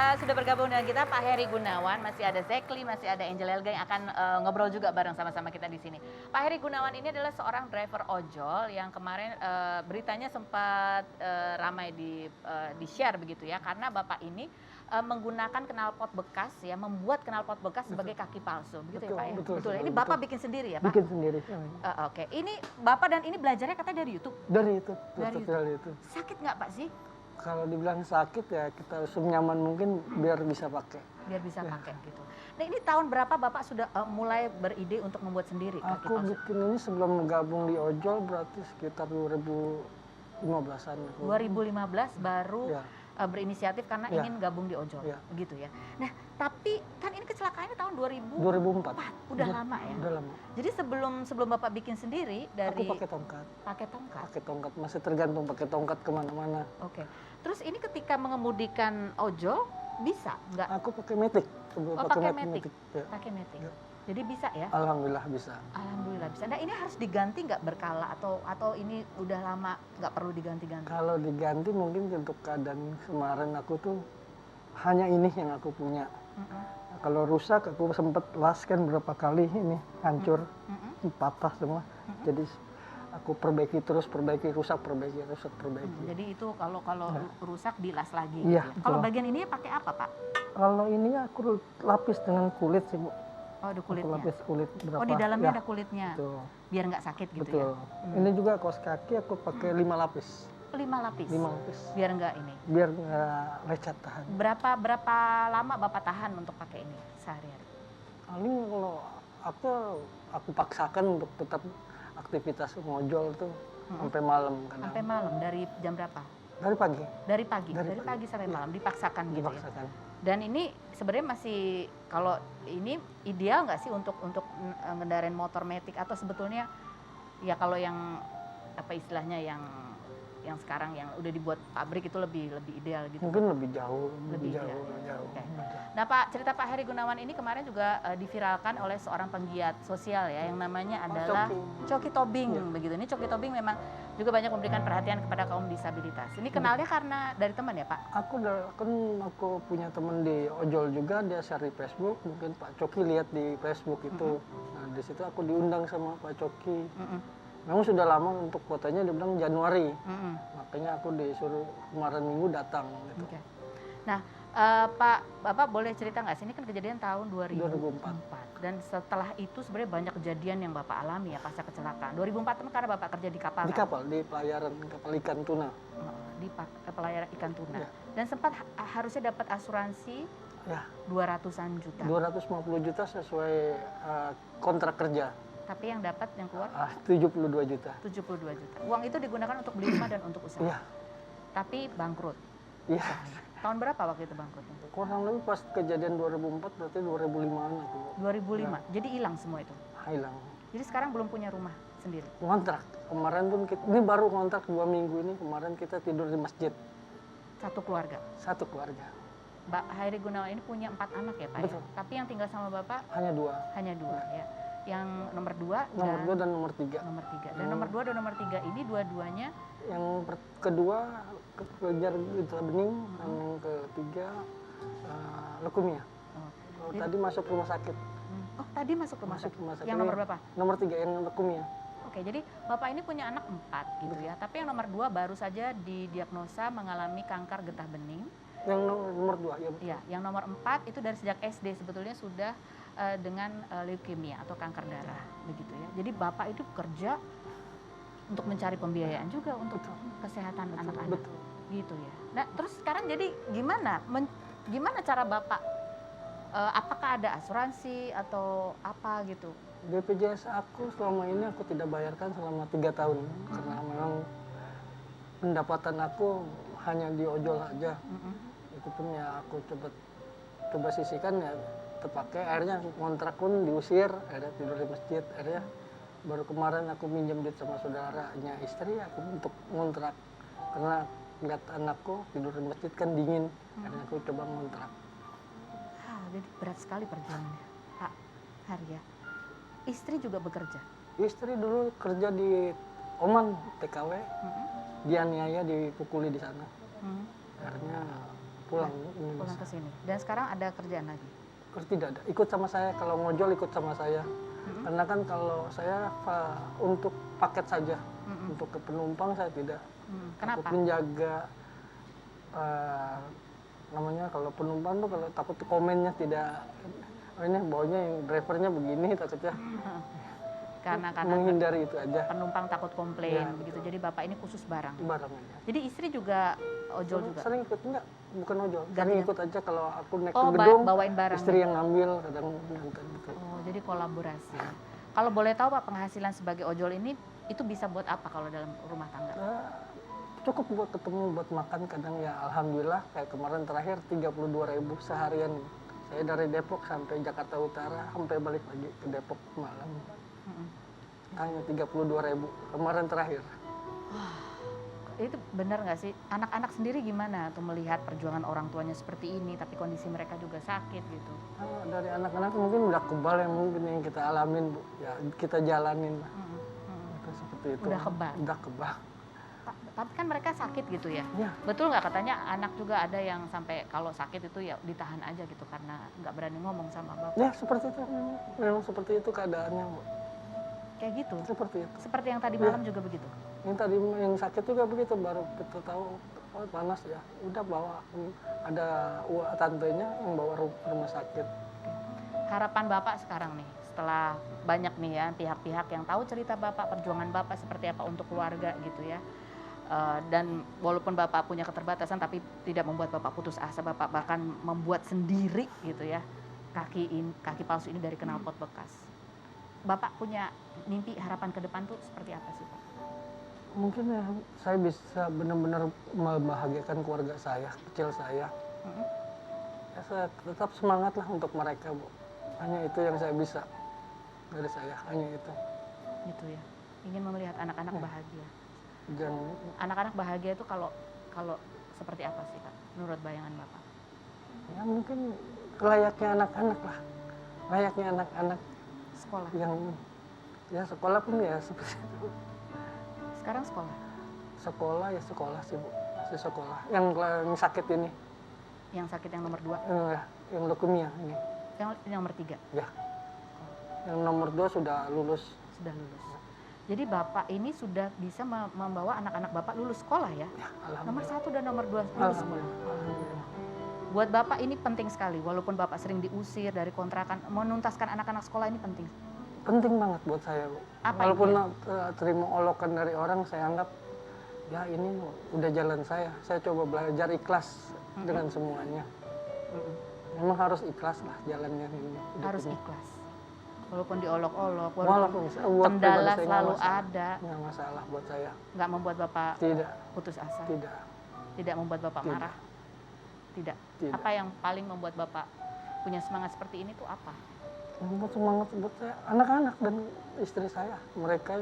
sudah bergabung dengan kita Pak Heri Gunawan, masih ada Zekli, masih ada Angel Elga yang akan ngobrol juga bareng sama-sama kita di sini. Pak Heri Gunawan ini adalah seorang driver ojol yang kemarin beritanya sempat ramai di share begitu ya, karena Bapak ini menggunakan knalpot bekas ya, membuat knalpot bekas sebagai kaki palsu, begitu ya Pak ya? Betul. Ini Bapak bikin sendiri ya Pak? Bikin sendiri. Oke, ini Bapak dan ini belajarnya katanya dari YouTube? Dari itu, Dari tutorial itu. Sakit nggak Pak sih? Kalau dibilang sakit ya kita senyaman mungkin biar bisa pakai. Biar bisa pakai gitu. Nah ini tahun berapa Bapak sudah mulai beride untuk membuat sendiri kaki Aku palsu? bikin ini sebelum gabung di ojol berarti sekitar 2015-an. 2015 baru Ya. Berinisiatif karena Ya. ingin gabung di ojol, Ya. begitu ya. Nah tapi kan ini kecelakaannya tahun 2004. udah lama ya. Udah lama. Jadi sebelum Bapak bikin sendiri dari Aku pakai tongkat. pakai tongkat. Masih tergantung pakai tongkat kemana-mana. Oke. Terus ini ketika mengemudikan ojol bisa nggak Aku pakai metik. pakai metik? Ya. pakai metik? Ya. Jadi bisa ya? Alhamdulillah bisa. Alhamdulillah bisa. Nah ini harus diganti nggak berkala atau ini udah lama nggak perlu diganti-ganti? Kalau diganti mungkin untuk keadaan kemarin aku tuh hanya ini yang aku punya. Kalau rusak aku sempat las kan berapa kali ini hancur, patah semua. Jadi aku perbaiki terus, rusak. Jadi itu kalau rusak dilas lagi. Iya, gitu ya. Kalau betul. bagian ini pakai apa Pak? Kalau ini aku lapis dengan kulit sih Bu. Oh ada Aku kulitnya. lapis kulit berapa? Oh di dalamnya Ya, ada kulitnya, betul. biar nggak sakit gitu Betul. ya. Ini juga kaos kaki aku pakai 5 lapis. 5 lapis. 5 lapis. Biar nggak ini. Biar nggak lecet tahan. Berapa lama Bapak tahan untuk pakai ini sehari-hari? Paling kalau aku paksakan untuk tetap aktivitas ngojol tuh sampai malam kadang. Sampai malam dari jam berapa? Dari pagi. Dari pagi sampai malam dipaksakan gitu ya. Dipaksakan. Dan ini sebenarnya masih kalau ini ideal nggak sih untuk ngendarain motor metik atau sebetulnya ya kalau yang apa istilahnya yang sekarang yang udah dibuat pabrik itu lebih ideal gitu. Mungkin lebih jauh. Lebih jauh. ideal. Oke. Nah Pak, cerita Pak Heri Gunawan ini kemarin juga diviralkan oleh seorang penggiat sosial ya yang namanya adalah Coki Tobing begitu. Ini Coki Tobing memang juga banyak memberikan perhatian kepada kaum disabilitas. Ini kenalnya karena dari teman ya Pak? Aku punya teman di ojol juga, dia share di Facebook, mungkin Pak Coki lihat di Facebook itu. Nah, di situ aku diundang sama Pak Coki. Memang sudah lama untuk fotonya dia bilang Januari. Makanya aku disuruh kemarin minggu datang gitu. Oke. Nah, Pak, Bapak boleh cerita nggak sih? Ini kan kejadian tahun 2004. Dan setelah itu sebenarnya banyak kejadian yang Bapak alami ya pasca kecelakaan. 2004 itu karena Bapak kerja di kapal. Di kapal, di pelayaran kapal ikan tuna. Di pelayaran ikan tuna. Ya. Dan sempat harusnya dapat asuransi Ya, 200-an juta. 250 juta sesuai kontrak kerja. Tapi yang dapat yang keluar 72 juta. 72 juta. Uang itu digunakan untuk beli rumah dan untuk usaha. Iya. Tapi bangkrut. Iya. Tahun berapa waktu itu bangkrutnya? Kurang lebih pas kejadian 2004 berarti 2005-an aku. 2005. Jadi hilang semua itu. Hilang. Jadi sekarang belum punya rumah sendiri. Kontrak. Kemarin pun ini baru kontrak 2 minggu ini. Kemarin kita tidur di masjid. Satu keluarga. Satu keluarga. Mbak Heri Gunawan ini punya 4 anak ya Pak? Betul. Ya? Tapi yang tinggal sama Bapak Hanya 2. hanya 2 ya. Yang nomor 2 Nomor 2 dan nomor 3. nomor 3. Dan nomor 2 dan nomor 3 ini dua-duanya Yang kedua kejar gejala bening, dan yang ketiga leukemia. Jadi- Tadi masuk rumah sakit. oh tadi masuk rumah Masuk sakit. rumah sakit. Yang nomor berapa? Nomor 3 yang leukemia. Oke, jadi Bapak ini punya anak 4 gitu ya. Tapi yang nomor 2 baru saja didiagnosa mengalami kanker getah bening. Yang nomor 2 ya. Iya, yang nomor 4 itu dari sejak SD sebetulnya sudah dengan leukemia atau kanker darah begitu ya. Jadi Bapak itu kerja untuk mencari pembiayaan juga untuk kesehatan anak-anak. Betul. Gitu ya. Nah, terus sekarang jadi gimana? Gimana cara Bapak apakah ada asuransi atau apa gitu? BPJS aku selama ini aku tidak bayarkan selama 3 tahun karena memang pendapatan aku hanya di ojol aja. Itu pun ya aku coba sisihkan ya terpakai. Akhirnya kontrak pun diusir, akhirnya tidur di masjid. Akhirnya baru kemarin aku minjem duit sama saudaranya istri aku untuk ngontrak karena lihat anakku tidur di masjid kan dingin. Akhirnya aku coba ngontrak. Jadi berat sekali perjuangannya Pak Hari ya. Istri juga bekerja? Istri dulu kerja di Oman TKW, dianiaya, dipukuli di sana. Akhirnya pulang Pulang ke sini. Dan sekarang ada kerjaan lagi. Terus tidak ada, ikut sama saya, kalau ngojol ikut sama saya. Karena kan kalau saya untuk paket saja, untuk ke penumpang saya tidak. Kenapa? Takut menjaga, namanya kalau penumpang tuh kalau takut komennya tidak, oh ini baunya yang drivernya begini, takutnya Karena menghindari itu aja. penumpang takut komplain Ya, begitu. Jadi Bapak ini khusus barang. Barangnya. Jadi istri juga ojol juga. Sering ikut, enggak, bukan ojol. Sering Gantian. ikut aja kalau aku naik Oh, ke gedung, bawain barang. istri yang ngambil, kadang nganter gitu. Oh, jadi kolaborasi. Kalau boleh tahu Pak, penghasilan sebagai ojol ini itu bisa buat apa kalau dalam rumah tangga? Cukup buat ketemu, buat makan kadang ya alhamdulillah. Kayak kemarin terakhir 32.000 seharian. Saya dari Depok sampai Jakarta Utara, sampai balik lagi ke Depok malam. Hanya 32.000 kemarin terakhir. Itu benar nggak sih? Anak-anak sendiri gimana tuh melihat perjuangan orang tuanya seperti ini, tapi kondisi mereka juga sakit gitu? Dari anak-anak mungkin udah kebal yang mungkin yang kita alamin, Bu. Ya kita jalanin lah. Itu seperti itu. Udah kebal? Udah kebal. Tapi kan mereka sakit gitu ya? Ya. Betul nggak katanya anak juga ada yang sampai kalau sakit itu ya ditahan aja gitu karena nggak berani ngomong sama bapak? Ya seperti itu, memang seperti itu keadaannya, Bu. Kayak gitu? Seperti itu. Seperti yang tadi malam juga begitu? Yang tadi yang sakit juga begitu, baru kita tahu oh, panas ya. Udah bawa, ada tantenya yang bawa rumah sakit. Harapan Bapak sekarang nih, setelah banyak nih ya pihak-pihak yang tahu cerita Bapak, perjuangan Bapak seperti apa untuk keluarga gitu ya. Dan walaupun Bapak punya keterbatasan tapi tidak membuat Bapak putus asa, Bapak bahkan membuat sendiri gitu ya kaki palsu ini dari knalpot bekas. Bapak punya mimpi harapan ke depan tuh seperti apa sih Pak? Mungkin ya saya bisa benar-benar membahagiakan keluarga saya, kecil saya. Ya, saya tetap semangat lah untuk mereka, Bu. Hanya itu yang saya bisa dari saya, hanya itu. Gitu ya, ingin melihat anak-anak bahagia. Jangan, Anak-anak bahagia itu kalau seperti apa sih Pak, menurut bayangan Bapak? ya mungkin layaknya anak-anak lah, layaknya anak-anak Sekolah. yang ya sekolah pun ya seperti itu. Sekarang sekolah. Sekolah ya sekolah sih, Bu, masih sekolah. Yang sakit ini, Yang sakit yang nomor 2, yang leukemia ini, yang nomor 3 ya. Yang nomor 2 sudah lulus. sudah lulus. Jadi Bapak ini sudah bisa membawa anak-anak Bapak lulus sekolah ya? Ya, Nomor alhamdulillah. 1 dan nomor 2 lulus sekolah. Alhamdulillah. Buat Bapak ini penting sekali, walaupun Bapak sering diusir dari kontrakan, menuntaskan anak-anak sekolah ini penting. Penting banget buat saya, Bu. Apa Walaupun itu terima olokan dari orang, saya anggap ya ini udah jalan saya. Saya coba belajar ikhlas dengan semuanya. Memang harus ikhlas lah jalannya ini. Harus ikhlas. Walaupun diolok-olok, Walaupun buat kendala pribadi saya selalu nggak masalah. ada, Nggak masalah buat saya. nggak membuat Bapak Tidak, putus asa, tidak, tidak membuat Bapak Tidak. marah. Tidak. tidak. Apa yang paling membuat Bapak punya semangat seperti ini tuh apa? Membuat semangat buat saya, anak-anak dan istri saya. Mereka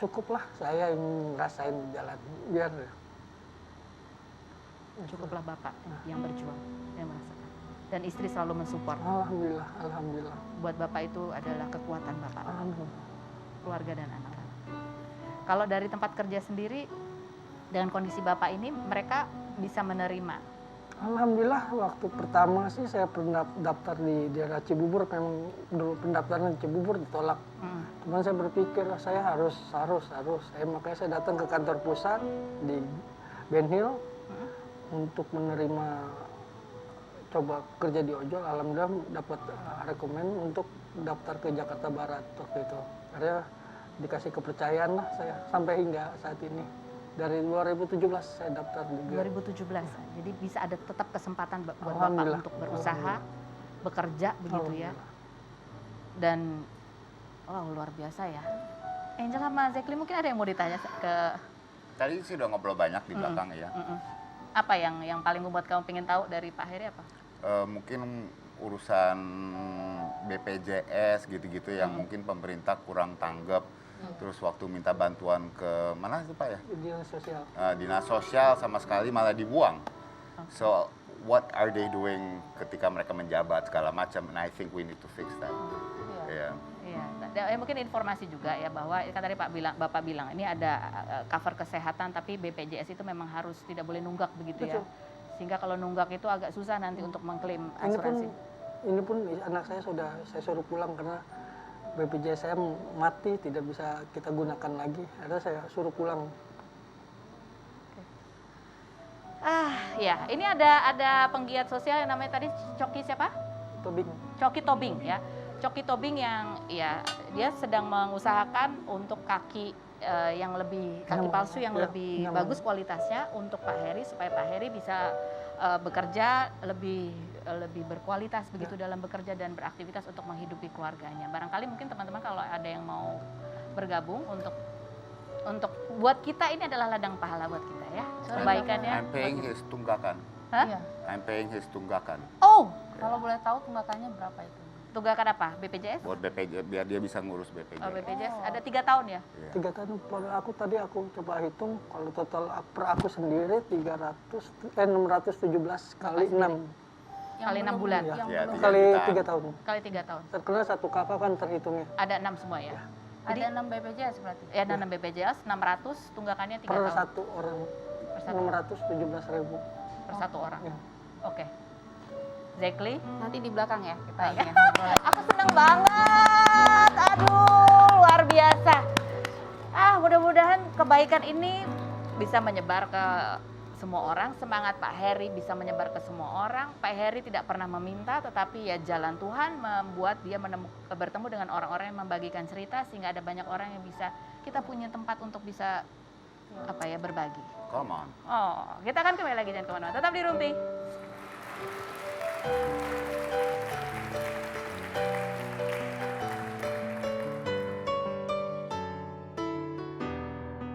cukuplah saya yang ngerasain jalan. Biar Cukuplah Bapak yang berjuang, yang merasakan. Dan istri selalu mensupport. alhamdulillah, alhamdulillah. Buat Bapak itu adalah kekuatan Bapak, Alhamdulillah. keluarga dan anak-anak. Kalau dari tempat kerja sendiri, dengan kondisi Bapak ini, mereka bisa menerima. Alhamdulillah waktu pertama sih saya pernah daftar di daerah Cibubur, memang dulu pendaftaran di Cibubur ditolak. Cuman saya berpikir saya harus. Makanya saya datang ke kantor pusat di Ben Hill untuk menerima coba kerja di ojol. Alhamdulillah dapat rekomen untuk daftar ke Jakarta Barat waktu itu. Karena dikasih kepercayaan lah saya sampai hingga saat ini. Dari 2017 saya daftar di 2017, jadi bisa ada tetap kesempatan buat Bapak Alhamdulillah. untuk berusaha, bekerja begitu ya. Alhamdulillah. Dan wow, luar biasa ya. Angel sama Zekli mungkin ada yang mau ditanya ke Tadi sih udah ngobrol banyak di belakang ya. apa yang paling membuat kamu pengen tahu dari Pak Heri apa? Mungkin urusan BPJS gitu-gitu yang mungkin pemerintah kurang tanggap. Terus waktu minta bantuan ke mana sih Pak ya? Dinas sosial. Dinas sosial sama sekali malah dibuang. So what are they doing ketika mereka menjabat segala macam? And I think we need to fix that. Iya. Yeah. Iya, mungkin informasi juga ya bahwa kan tadi Bapak bilang ini ada cover kesehatan tapi BPJS itu memang harus tidak boleh nunggak begitu ya. Betul. Sehingga kalau nunggak itu agak susah nanti untuk mengklaim Ini pun asuransi. anak saya saya suruh pulang karena BPJS saya mati, tidak bisa kita gunakan lagi. Akhirnya saya suruh pulang. Ya, ini ada penggiat sosial yang namanya tadi Coki siapa? Tobing. Coki Tobing ya. Coki Tobing yang ya dia sedang mengusahakan untuk kaki yang lebih kaki Nyaman. palsu yang Ya, lebih nyaman. bagus kualitasnya untuk Pak Heri supaya Pak Heri bisa bekerja lebih berkualitas begitu dalam bekerja dan beraktivitas untuk menghidupi keluarganya. Barangkali mungkin teman-teman kalau ada yang mau bergabung untuk buat kita ini adalah ladang pahala buat kita ya. Kebaikannya. I'm paying his tunggakan. Hah? Iya. I'm paying his tunggakan. Oh, Kalau boleh tahu tunggakannya berapa itu? tunggakan apa? BPJS? Buat BPJS, biar dia bisa ngurus BPJS. Oh, BPJS ada 3 tahun ya? Iya. 3 tahun. Tadi aku coba hitung, kalau total per aku sendiri 617 kali 6. Kali 6 belum- bulan. Yang Ya, belum. tiga Kali jutaan. 3 tahun. Kali 3 tahun. Karena satu kakak kan terhitungnya. Ada 6 semua ya? Ada 6 BPJS berarti. Ya, ada 6 BPJS, 600, tunggakannya 3 Per tahun. satu orang. Per satu. 617.000. Per satu orang. Ya. Oke. Zekli? Nanti di belakang ya kita Iya. ini ngobrol. Aku seneng banget. Aduh, luar biasa. Mudah-mudahan kebaikan ini bisa menyebar ke semua orang. Semangat Pak Heri bisa menyebar ke semua orang. Pak Heri tidak pernah meminta, tetapi ya jalan Tuhan membuat dia bertemu dengan orang-orang yang membagikan cerita sehingga ada banyak orang yang bisa kita punya tempat untuk bisa berbagi. Come on. Oh, kita akan kembali lagi jangan kemana-mana. Tetap di Rumpi.